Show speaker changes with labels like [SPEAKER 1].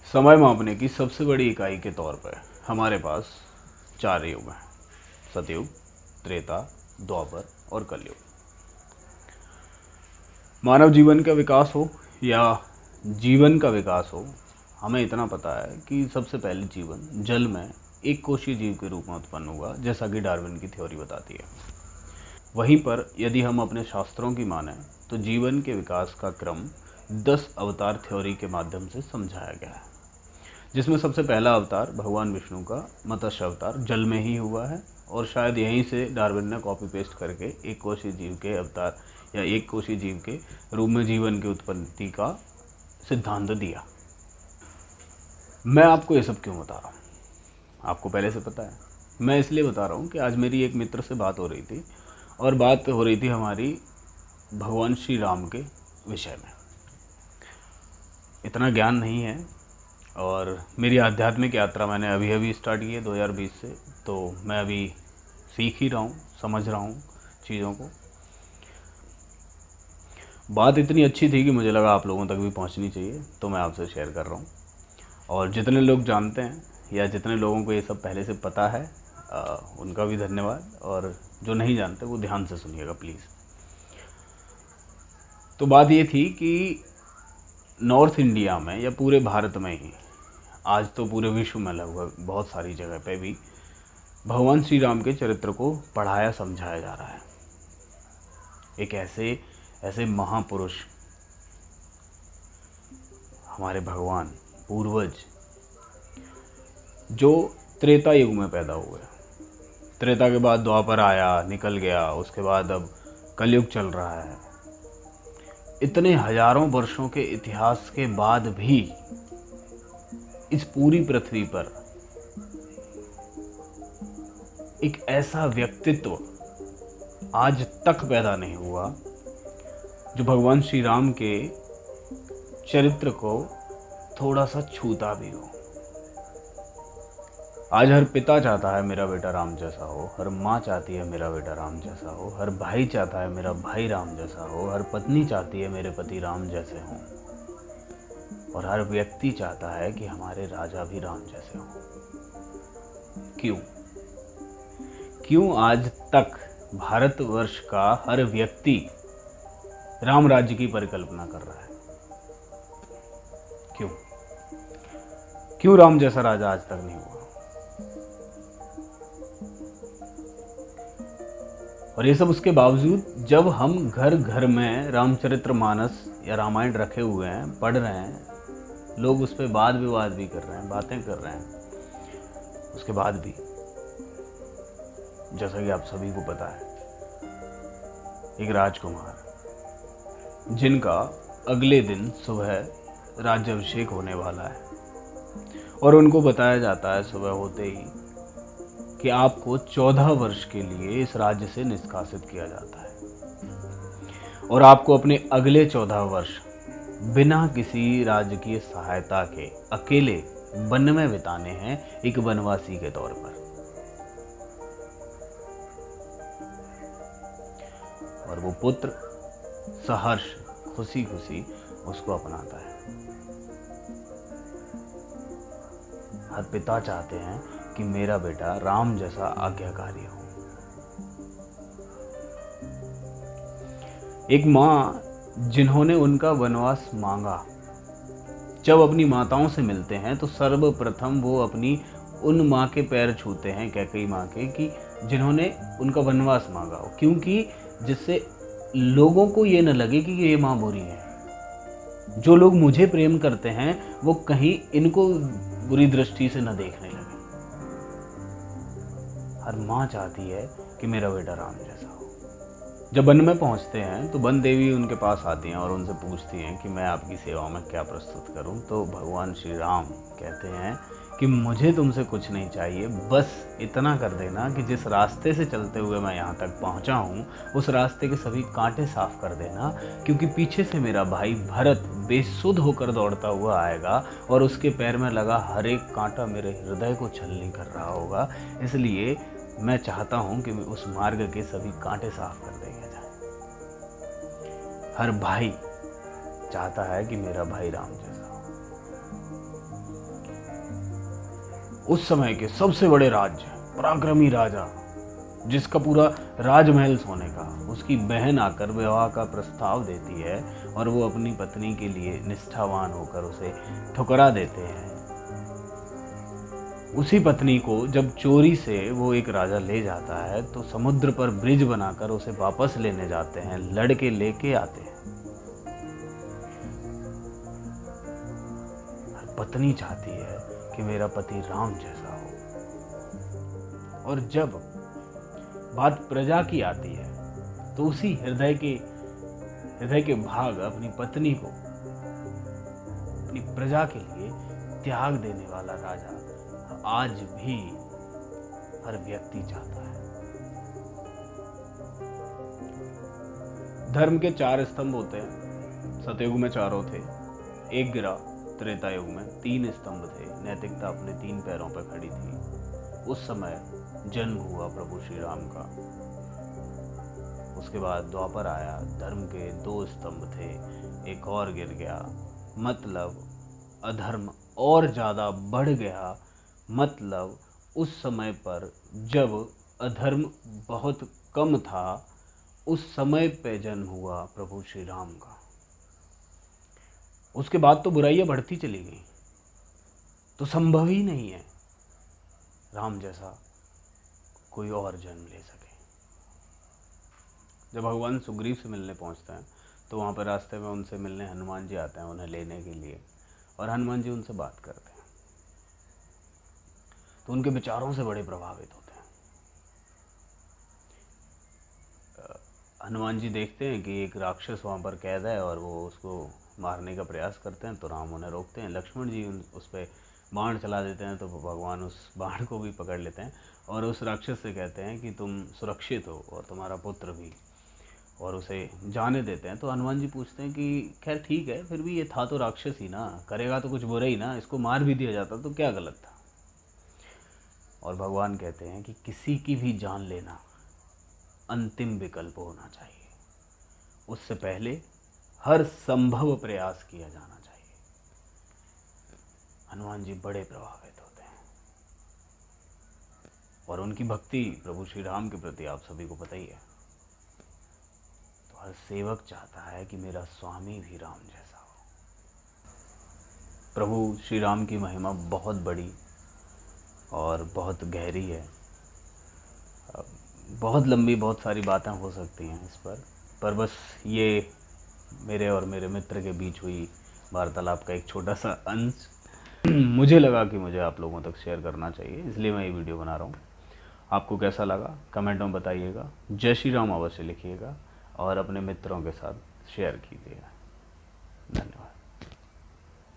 [SPEAKER 1] समय मापने की सबसे बड़ी इकाई के तौर पर हमारे पास 4 युग हैं: सतयुग, त्रेता, द्वापर और कलयुग। मानव जीवन का विकास हो या जीवन का विकास हो, हमें इतना पता है कि सबसे पहले जीवन जल में एक कोशीय जीव के रूप में उत्पन्न हुआ, जैसा कि डार्विन की थ्योरी बताती है। वहीं पर यदि हम अपने शास्त्रों की माने तो जीवन के विकास का क्रम 10 अवतार थ्योरी के माध्यम से समझाया गया है, जिसमें सबसे पहला अवतार भगवान विष्णु का मत्स्य अवतार जल में ही हुआ है, और शायद यहीं से डार्विन ने कॉपी पेस्ट करके एक कोशीय जीव के अवतार या एक कोशीय जीव के रूप में जीवन की उत्पत्ति का सिद्धांत दिया। मैं आपको ये सब क्यों बता रहा हूँ, आपको पहले से पता है। मैं इसलिए बता रहा हूँ कि आज मेरी एक मित्र से बात हो रही थी, और बात हो रही थी हमारी भगवान श्री राम के विषय में। इतना ज्ञान नहीं है, और मेरी आध्यात्मिक यात्रा मैंने अभी अभी स्टार्ट की है 2020 से, तो मैं अभी सीख ही रहा हूँ, समझ रहा हूँ चीज़ों को। बात इतनी अच्छी थी कि मुझे लगा आप लोगों तक भी पहुँचनी चाहिए, तो मैं आपसे शेयर कर रहा हूँ। और जितने लोग जानते हैं या जितने लोगों को ये सब पहले से पता है, उनका भी धन्यवाद, और जो नहीं जानते वो ध्यान से सुनिएगा प्लीज़। तो बात ये थी कि नॉर्थ इंडिया में या पूरे भारत में ही, आज तो पूरे विश्व में लगभग बहुत सारी जगह पे भी भगवान श्री राम के चरित्र को पढ़ाया समझाया जा रहा है। एक ऐसे महापुरुष, हमारे भगवान पूर्वज, जो त्रेता युग में पैदा हुए। त्रेता के बाद द्वापर आया, निकल गया, उसके बाद अब कलयुग चल रहा है। इतने हजारों वर्षों के इतिहास के बाद भी इस पूरी पृथ्वी पर एक ऐसा व्यक्तित्व आज तक पैदा नहीं हुआ जो भगवान श्री राम के चरित्र को थोड़ा सा छूता भी हो। आज हर पिता चाहता है मेरा बेटा राम जैसा हो, हर माँ चाहती है मेरा बेटा राम जैसा हो, हर भाई चाहता है मेरा भाई राम जैसा हो, हर पत्नी चाहती है मेरे पति राम जैसे हों, और हर व्यक्ति चाहता है कि हमारे राजा भी राम जैसे हों। क्यों आज तक भारतवर्ष का हर व्यक्ति राम राज्य की परिकल्पना कर रहा है? क्यों राम जैसा राजा आज तक नहीं हुआ? और ये सब उसके बावजूद जब हम घर घर में रामचरितमानस या रामायण रखे हुए हैं, पढ़ रहे हैं, लोग उस पर वाद विवाद भी कर रहे हैं, बातें कर रहे हैं, उसके बाद भी जैसा कि आप सभी को पता है, एक राजकुमार जिनका अगले दिन सुबह राज्याभिषेक होने वाला है, और उनको बताया जाता है सुबह होते ही कि आपको 14 वर्ष के लिए इस राज्य से निष्कासित किया जाता है, और आपको अपने अगले 14 वर्ष बिना किसी राजकीय सहायता के अकेले वन में बिताने हैं, एक वनवासी के तौर पर। और वो पुत्र सहर्ष खुशी खुशी उसको अपनाता है। हर पिता चाहते हैं कि मेरा बेटा राम जैसा आज्ञाकारी हो। एक माँ जिन्होंने उनका वनवास मांगा, जब अपनी माताओं से मिलते हैं तो सर्वप्रथम वो अपनी उन माँ के पैर छूते हैं, कैकेयी माँ के, कि जिन्होंने उनका वनवास मांगा हो, क्योंकि जिससे लोगों को ये न लगे कि ये माँ बुरी है। जो लोग मुझे प्रेम करते हैं वो कहीं इनको बुरी दृष्टि से न देखने लगे। हर माँ चाहती है कि मेरा बेटा राम जैसा हो। जब वन में पहुंचते हैं तो वन देवी उनके पास आती हैं और उनसे पूछती हैं कि मैं आपकी सेवा में क्या प्रस्तुत करूं। तो भगवान श्री राम कहते हैं कि मुझे तुमसे कुछ नहीं चाहिए, बस इतना कर देना कि जिस रास्ते से चलते हुए मैं यहाँ तक पहुँचा हूँ उस रास्ते के सभी कांटे साफ कर देना, क्योंकि पीछे से मेरा भाई भरत बेसुध होकर दौड़ता हुआ आएगा और उसके पैर में लगा हर एक कांटा मेरे हृदय को छलनी कर रहा होगा। इसलिए मैं चाहता हूँ कि उस मार्ग के सभी कांटे साफ कर दिए जाए। हर भाई चाहता है कि मेरा भाई राम जैसा हो। उस समय के सबसे बड़े राज्य, पराक्रमी राजा, जिसका पूरा राजमहल सोने का, उसकी बहन आकर विवाह का प्रस्ताव देती है और वो अपनी पत्नी के लिए निष्ठावान होकर उसे ठुकरा देते हैं। उसी पत्नी को जब चोरी से वो एक राजा ले जाता है तो समुद्र पर ब्रिज बनाकर उसे वापस लेने जाते हैं, लड़के लेके आते हैं। पत्नी चाहती है कि मेरा पति राम जैसा हो, और जब बात प्रजा की आती है तो उसी हृदय के भाग अपनी पत्नी को अपनी प्रजा के लिए त्याग देने वाला राजा आज भी हर व्यक्ति चाहता है। धर्म के 4 स्तंभ होते हैं। सतयुग में 4 थे, एक गिरा। त्रेता युग में 3 स्तंभ थे। नैतिकता अपने 3 पैरों पर खड़ी थी। उस समय जन्म हुआ प्रभु श्री राम का। उसके बाद द्वापर आया, धर्म के 2 स्तंभ थे, एक और गिर गया। मतलब अधर्म और ज़्यादा बढ़ गया। मतलब उस समय पर जब अधर्म बहुत कम था, उस समय पे जन्म हुआ प्रभु श्री राम का। उसके बाद तो बुराइयां बढ़ती चली गई, तो संभव ही नहीं है राम जैसा कोई और जन्म ले सके। जब भगवान सुग्रीव से मिलने पहुंचते हैं तो वहाँ पर रास्ते में उनसे मिलने हनुमान जी आते हैं उन्हें लेने के लिए, और हनुमान जी उनसे बात करते हैं तो उनके विचारों से बड़े प्रभावित होते हैं। हनुमान जी देखते हैं कि एक राक्षस वहाँ पर कैद है और वो उसको मारने का प्रयास करते हैं, तो राम उन्हें रोकते हैं। लक्ष्मण जी उस पर बाण चला देते हैं, तो भगवान उस बाण को भी पकड़ लेते हैं और उस राक्षस से कहते हैं कि तुम सुरक्षित हो और तुम्हारा पुत्र भी, और उसे जाने देते हैं। तो हनुमान जी पूछते हैं कि खैर ठीक है, फिर भी ये था तो राक्षस ही ना, करेगा तो कुछ बुरा ही ना, इसको मार भी दिया जाता तो क्या गलत था। और भगवान कहते हैं कि किसी की भी जान लेना अंतिम विकल्प होना चाहिए, उससे पहले हर संभव प्रयास किया जाना चाहिए। हनुमान जी बड़े प्रभावित होते हैं, और उनकी भक्ति प्रभु श्री राम के प्रति आप सभी को पता ही है। तो हर सेवक चाहता है कि मेरा स्वामी भी राम जैसा हो। प्रभु श्री राम की महिमा बहुत बड़ी और बहुत गहरी है। बहुत लंबी बहुत सारी बातें हो सकती हैं इस पर बस ये मेरे और मेरे मित्र के बीच हुई वार्तालाप का एक छोटा सा अंश मुझे लगा कि मुझे आप लोगों तक शेयर करना चाहिए, इसलिए मैं ये वीडियो बना रहा हूँ। आपको कैसा लगा कमेंट में बताइएगा। जय श्री राम अवश्य लिखिएगा और अपने मित्रों के साथ शेयर कीजिएगा। धन्यवाद।